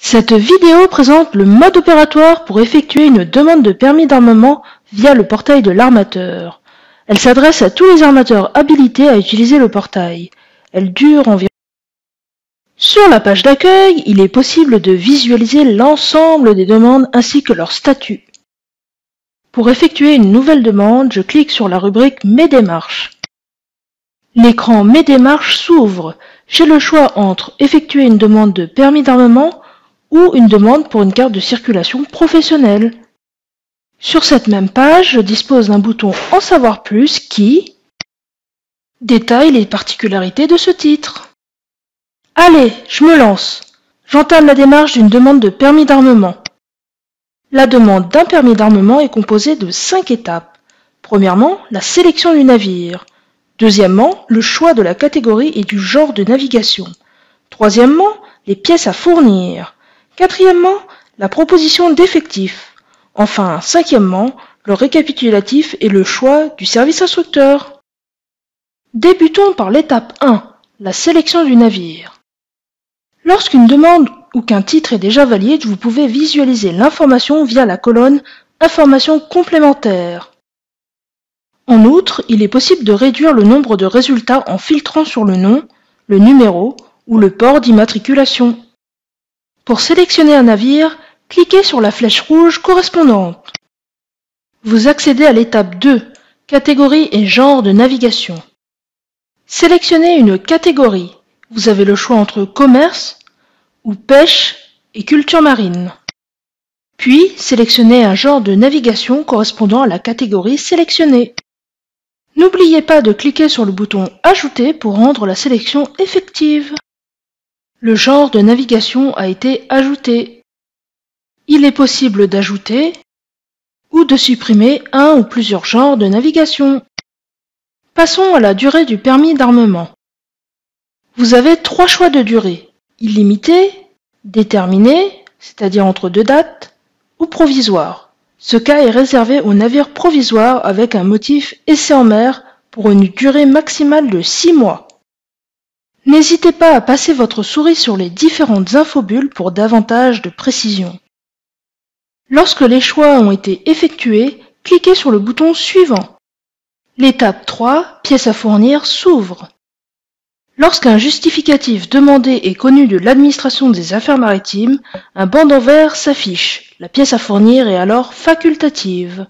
Cette vidéo présente le mode opératoire pour effectuer une demande de permis d'armement via le portail de l'armateur. Elle s'adresse à tous les armateurs habilités à utiliser le portail. Elle dure environ. Sur la page d'accueil, il est possible de visualiser l'ensemble des demandes ainsi que leur statut. Pour effectuer une nouvelle demande, je clique sur la rubrique Mes démarches. L'écran Mes démarches s'ouvre. J'ai le choix entre effectuer une demande de permis d'armement ou une demande pour une carte de circulation professionnelle. Sur cette même page, je dispose d'un bouton En savoir plus qui détaille les particularités de ce titre. Allez, je me lance. J'entame la démarche d'une demande de permis d'armement. La demande d'un permis d'armement est composée de 5 étapes. Premièrement, la sélection du navire. Deuxièmement, le choix de la catégorie et du genre de navigation. Troisièmement, les pièces à fournir. Quatrièmement, la proposition d'effectifs. Enfin, cinquièmement, le récapitulatif et le choix du service instructeur. Débutons par l'étape 1, la sélection du navire. Lorsqu'une demande ou qu'un titre est déjà valide, vous pouvez visualiser l'information via la colonne Informations complémentaires. En outre, il est possible de réduire le nombre de résultats en filtrant sur le nom, le numéro ou le port d'immatriculation. Pour sélectionner un navire, cliquez sur la flèche rouge correspondante. Vous accédez à l'étape 2, catégorie et genre de navigation. Sélectionnez une catégorie. Vous avez le choix entre commerce ou pêche et culture marine. Puis, sélectionnez un genre de navigation correspondant à la catégorie sélectionnée. N'oubliez pas de cliquer sur le bouton Ajouter pour rendre la sélection effective. Le genre de navigation a été ajouté. Il est possible d'ajouter ou de supprimer un ou plusieurs genres de navigation. Passons à la durée du permis d'armement. Vous avez 3 choix de durée: illimité, déterminé, c'est-à-dire entre 2 dates, ou provisoire. Ce cas est réservé aux navires provisoires avec un motif essai en mer pour une durée maximale de 6 mois. N'hésitez pas à passer votre souris sur les différentes infobulles pour davantage de précision. Lorsque les choix ont été effectués, cliquez sur le bouton suivant. L'étape 3, pièces à fournir, s'ouvre. Lorsqu'un justificatif demandé est connu de l'administration des affaires maritimes, un bandeau vert s'affiche. La pièce à fournir est alors facultative.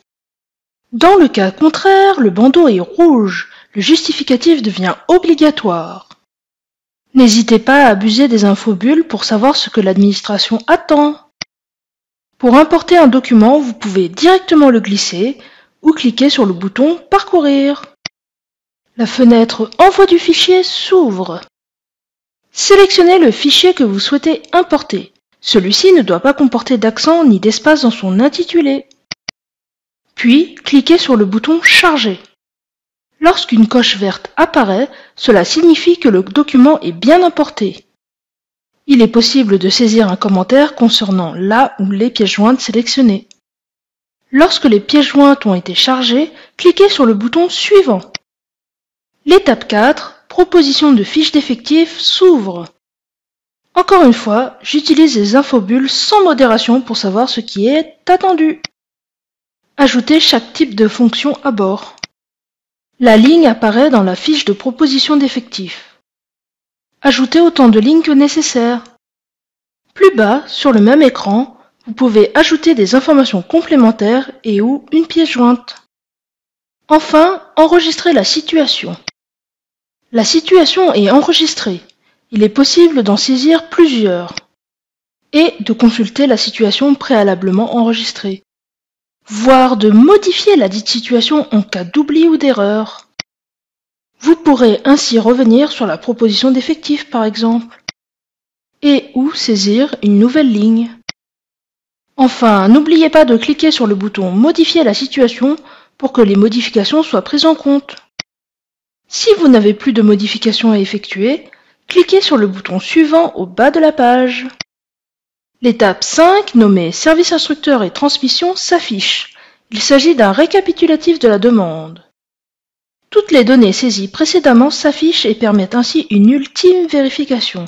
Dans le cas contraire, le bandeau est rouge. Le justificatif devient obligatoire. N'hésitez pas à abuser des infobulles pour savoir ce que l'administration attend. Pour importer un document, vous pouvez directement le glisser ou cliquer sur le bouton Parcourir. La fenêtre Envoi du fichier s'ouvre. Sélectionnez le fichier que vous souhaitez importer. Celui-ci ne doit pas comporter d'accent ni d'espace dans son intitulé. Puis, cliquez sur le bouton Charger. Lorsqu'une coche verte apparaît, cela signifie que le document est bien importé. Il est possible de saisir un commentaire concernant la ou les pièces jointes sélectionnées. Lorsque les pièces jointes ont été chargées, cliquez sur le bouton Suivant. L'étape 4, Proposition de fiche d'effectifs, s'ouvre. Encore une fois, j'utilise les infobulles sans modération pour savoir ce qui est attendu. Ajoutez chaque type de fonction à bord. La ligne apparaît dans la fiche de proposition d'effectifs. Ajoutez autant de lignes que nécessaire. Plus bas, sur le même écran, vous pouvez ajouter des informations complémentaires et ou une pièce jointe. Enfin, enregistrez la situation. La situation est enregistrée. Il est possible d'en saisir plusieurs et de consulter la situation préalablement enregistrée, voire de modifier la dite situation en cas d'oubli ou d'erreur. Vous pourrez ainsi revenir sur la proposition d'effectifs par exemple, et ou saisir une nouvelle ligne. Enfin, n'oubliez pas de cliquer sur le bouton Modifier la situation pour que les modifications soient prises en compte. Si vous n'avez plus de modifications à effectuer, cliquez sur le bouton suivant au bas de la page. L'étape 5, nommée Service instructeur et transmission, s'affiche. Il s'agit d'un récapitulatif de la demande. Toutes les données saisies précédemment s'affichent et permettent ainsi une ultime vérification.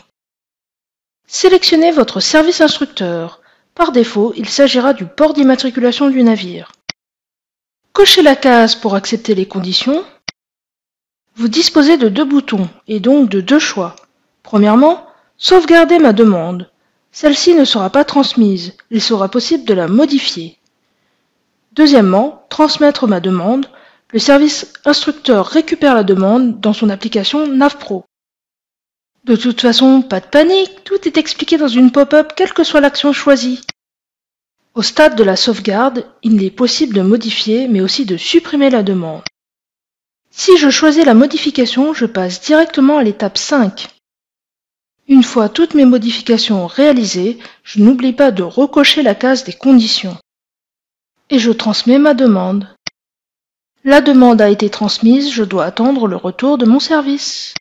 Sélectionnez votre service instructeur. Par défaut, il s'agira du port d'immatriculation du navire. Cochez la case pour accepter les conditions. Vous disposez de 2 boutons, et donc de 2 choix. Premièrement, sauvegarder ma demande. Celle-ci ne sera pas transmise, il sera possible de la modifier. Deuxièmement, transmettre ma demande. Le service instructeur récupère la demande dans son application NavPro. De toute façon, pas de panique, tout est expliqué dans une pop-up quelle que soit l'action choisie. Au stade de la sauvegarde, il est possible de modifier mais aussi de supprimer la demande. Si je choisis la modification, je passe directement à l'étape 5. Une fois toutes mes modifications réalisées, je n'oublie pas de recocher la case des conditions. Et je transmets ma demande. La demande a été transmise, je dois attendre le retour de mon service.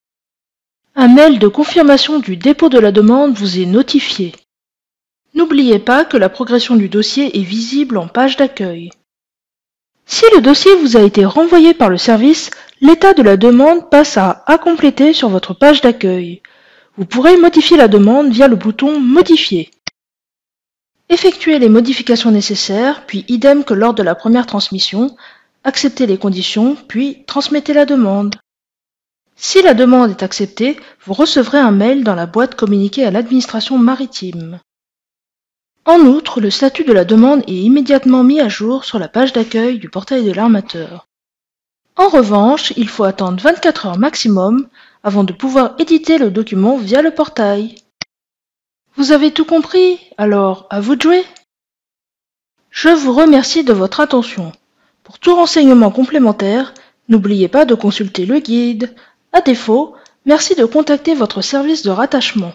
Un mail de confirmation du dépôt de la demande vous est notifié. N'oubliez pas que la progression du dossier est visible en page d'accueil. Si le dossier vous a été renvoyé par le service, l'état de la demande passe à compléter sur votre page d'accueil. Vous pourrez modifier la demande via le bouton Modifier. Effectuez les modifications nécessaires, puis idem que lors de la première transmission, acceptez les conditions, puis transmettez la demande. Si la demande est acceptée, vous recevrez un mail dans la boîte communiquée à l'administration maritime. En outre, le statut de la demande est immédiatement mis à jour sur la page d'accueil du portail de l'armateur. En revanche, il faut attendre 24 heures maximum avant de pouvoir éditer le document via le portail. Vous avez tout compris? Alors, à vous de jouer! Je vous remercie de votre attention. Pour tout renseignement complémentaire, n'oubliez pas de consulter le guide. À défaut, merci de contacter votre service de rattachement.